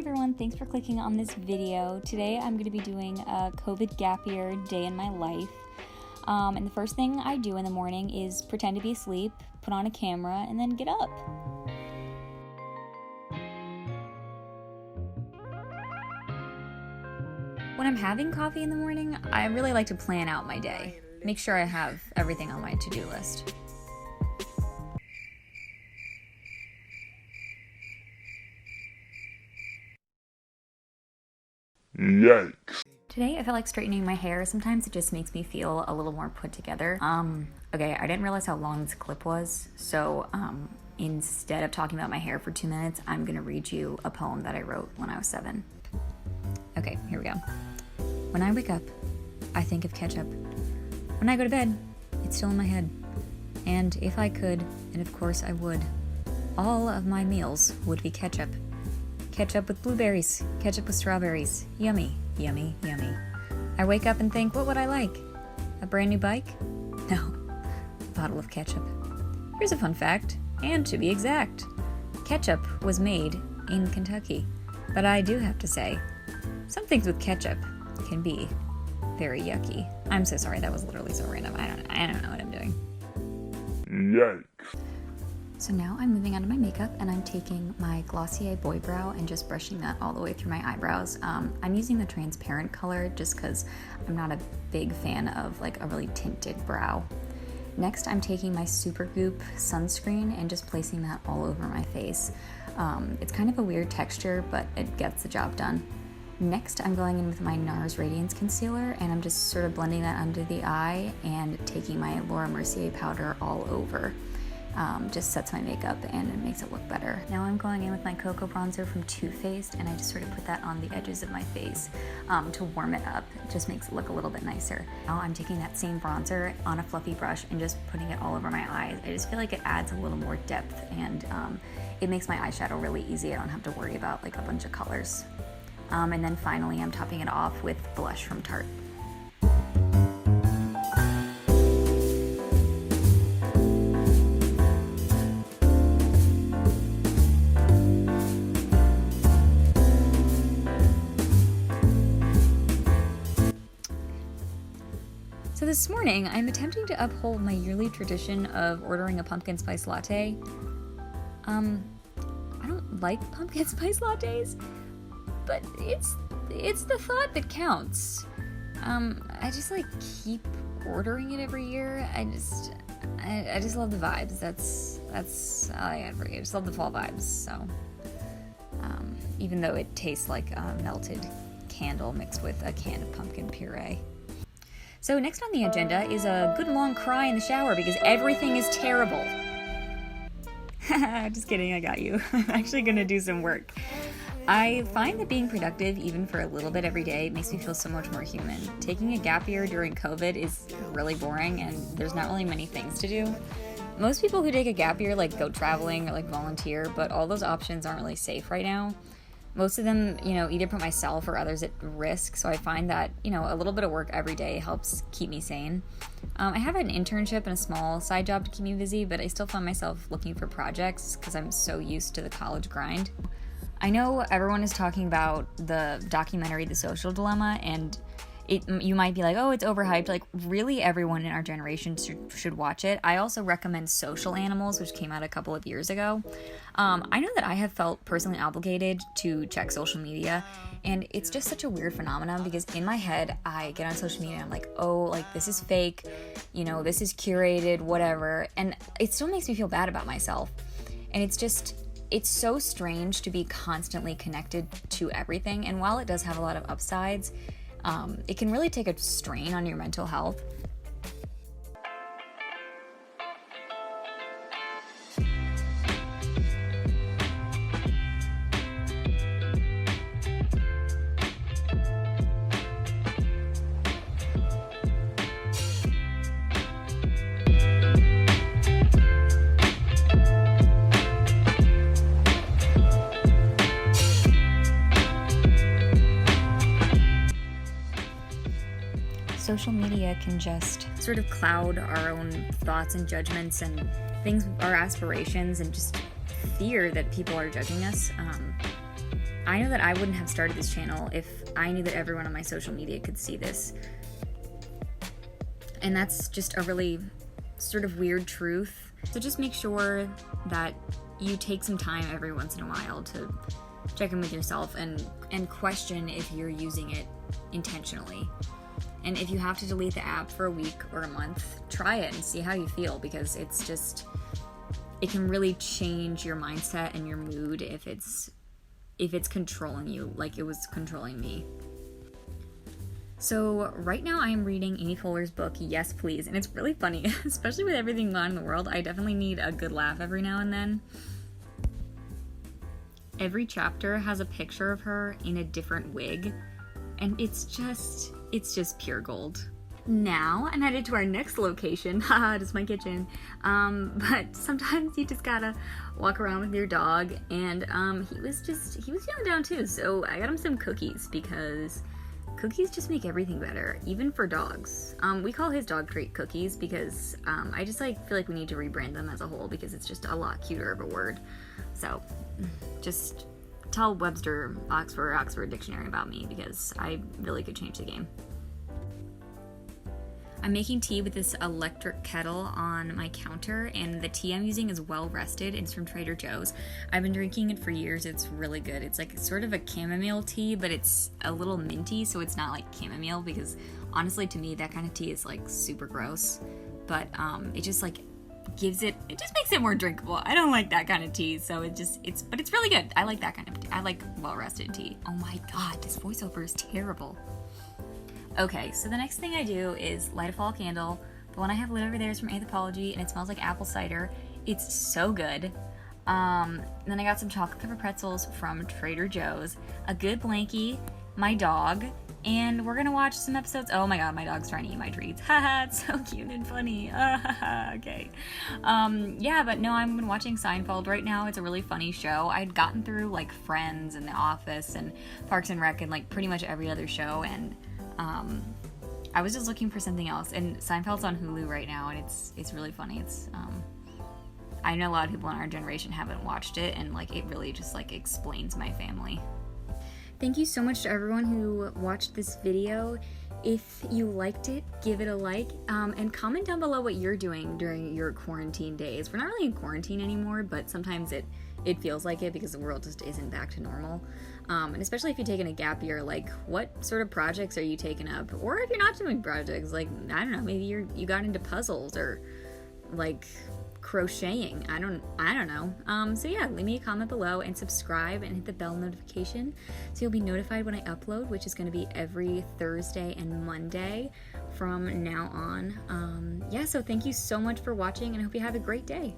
everyone, thanks for clicking on this video. Today I'm going to be doing a COVID gap year day in my life. And the first thing I do in the morning is pretend to be asleep, put on a camera, and then get up. When I'm having coffee in the morning, I really like to plan out my day. Make sure I have everything on my to-do list. Yikes. Today I felt like straightening my hair. Sometimes it just makes me feel a little more put together. Okay, I didn't realize how long this clip was, so instead of talking about my hair for 2 minutes, I'm gonna read you a poem that I wrote when I was 7. Okay, here we go. When I wake up, I think of ketchup. When I go to bed, it's still in my head. And if I could, and of course I would, all of my meals would be ketchup. Ketchup with blueberries, ketchup with strawberries. Yummy, yummy, yummy. I wake up and think, what would I like? A brand new bike? No, a bottle of ketchup. Here's a fun fact, and to be exact. Ketchup was made in Kentucky. But I do have to say, some things with ketchup can be very yucky. I'm so sorry, that was literally so random. I don't know what I'm doing. Yikes. So now I'm moving on to my makeup, and I'm taking my Glossier Boy Brow and just brushing that all the way through my eyebrows. I'm using the transparent color just because I'm not a big fan of like a really tinted brow. Next, I'm taking my Supergoop sunscreen and just placing that all over my face. It's kind of a weird texture, but it gets the job done. Next, I'm going in with my NARS Radiance Concealer, and I'm just sort of blending that under the eye and taking my Laura Mercier powder all over. Just sets my makeup and it makes it look better. Now I'm going in with my Cocoa Bronzer from Too Faced, and I just sort of put that on the edges of my face to warm it up. It just makes it look a little bit nicer. Now I'm taking that same bronzer on a fluffy brush and just putting it all over my eyes. I just feel like it adds a little more depth, and it makes my eyeshadow really easy. I don't have to worry about like a bunch of colors. And then finally I'm topping it off with blush from Tarte. So this morning, I'm attempting to uphold my yearly tradition of ordering a pumpkin spice latte. I don't like pumpkin spice lattes, but it's the thought that counts. I just like keep ordering it every year. I just love the vibes. That's all I got for you. I just love the fall vibes. So, even though it tastes like a melted candle mixed with a can of pumpkin puree. So next on the agenda is a good long cry in the shower because everything is terrible. Just kidding, I got you. I'm actually gonna do some work. I find that being productive, even for a little bit every day, makes me feel so much more human. Taking a gap year during COVID is really boring, and there's not really many things to do. Most people who take a gap year like go traveling or like volunteer, but all those options aren't really safe right now. Most of them, either put myself or others at risk, so I find that, a little bit of work every day helps keep me sane. I have an internship and a small side job to keep me busy, but I still find myself looking for projects because I'm so used to the college grind. I know everyone is talking about the documentary The Social Dilemma, and you might be like, oh, it's overhyped. Like, really, everyone in our generation should watch it. I also recommend Social Animals, which came out a couple of years ago. I know that I have felt personally obligated to check social media, and it's just such a weird phenomenon because in my head, I get on social media and I'm like, oh, like, this is fake, this is curated, whatever, and it still makes me feel bad about myself. And it's so strange to be constantly connected to everything, and while it does have a lot of upsides, it can really take a strain on your mental health. Social media can just sort of cloud our own thoughts and judgments and things, our aspirations, and just fear that people are judging us. I know that I wouldn't have started this channel if I knew that everyone on my social media could see this. And that's just a really sort of weird truth. So just make sure that you take some time every once in a while to check in with yourself and question if you're using it intentionally. And if you have to delete the app for a week or a month, try it and see how you feel, because it can really change your mindset and your mood if it's controlling you like it was controlling me. So right now I am reading Amy Poehler's book, Yes Please, and it's really funny, especially with everything going on in the world. I definitely need a good laugh every now and then. Every chapter has a picture of her in a different wig, and it's just pure gold. Now I'm headed to our next location. Haha, just my kitchen. But sometimes you just gotta walk around with your dog, and he was feeling down too, so I got him some cookies, because cookies just make everything better, even for dogs. We call his dog treat cookies because I just feel like we need to rebrand them as a whole, because it's just a lot cuter of a word. So just tell Webster, Oxford Dictionary about me, because I really could change the game. I'm making tea with this electric kettle on my counter, and the tea I'm using is Well Rested. It's from Trader Joe's. I've been drinking it for years. It's really good. It's like sort of a chamomile tea, but it's a little minty, so it's not like chamomile, because honestly to me that kind of tea is like super gross. But it just makes it more drinkable. I don't like that kind of tea, so but it's really good. I like that kind of tea. I like Well Rested tea. Oh my god, this voiceover is terrible. Okay, so the next thing I do is light a fall candle. The one I have lit over there is from Anthropology, and it smells like apple cider. It's so good. Then I got some chocolate covered pretzels from Trader Joe's, a good blankie, my dog, and we're gonna watch some episodes. Oh my god, my dog's trying to eat my treats. Haha, it's so cute and funny. Okay. Yeah, but no, I've been watching Seinfeld right now. It's a really funny show. I'd gotten through Friends and The Office and Parks and Rec and pretty much every other show, and I was just looking for something else, and Seinfeld's on Hulu right now, and it's really funny. I know a lot of people in our generation haven't watched it, and it really just explains my family. Thank you so much to everyone who watched this video. If you liked it, give it a like, and comment down below what you're doing during your quarantine days. We're not really in quarantine anymore, but sometimes it feels like it, because the world just isn't back to normal. And especially if you're taking a gap year, what sort of projects are you taking up? Or if you're not doing projects, I don't know, maybe you got into puzzles or crocheting. I don't know. So yeah, leave me a comment below and subscribe and hit the bell notification so you'll be notified when I upload, which is going to be every Thursday and Monday from now on. Yeah, so thank you so much for watching, and I hope you have a great day.